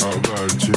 Algarci.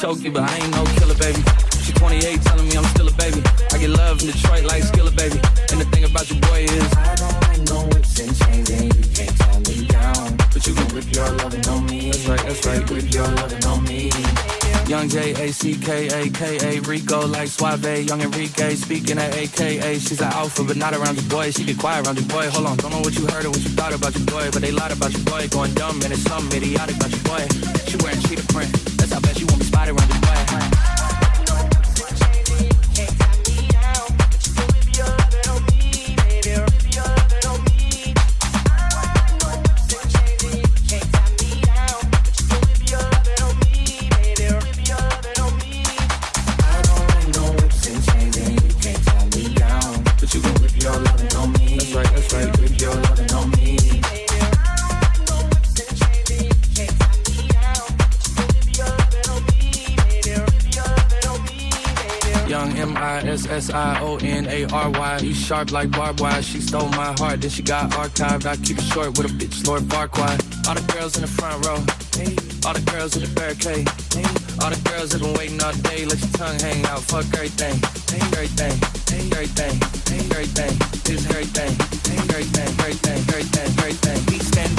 Choke you, but I ain't no killer, baby. She 28, telling me I'm still a baby. I get love in Detroit like Skilla, baby. And the thing about your boy is I don't like no whips and chains, and you can't tie me down. But you can whip your lovin' on me. That's right, whip your lovin' on me. Young J-A-C-K-A-K-A Rico like Suave, young Enrique speaking at AKA. She's an alpha but not around your boy. She get quiet around your boy. Hold on, don't know what you heard or what you thought about your boy, but they lied about your boy. Going dumb and it's something idiotic about your boy. She wearing cheetah print. That's how bad she won't be spotted around your boy. S-I-O-N-A-R-Y. He's sharp like barbed wire. She stole my heart, then she got archived. I keep it short with a bitch, Lord Farquaad. All the girls in the front row, all the girls in the barricade, all the girls that been waiting all day. Let your tongue hang out, fuck everything, everything, everything, everything, it's everything, everything, everything, everything, everything. We stand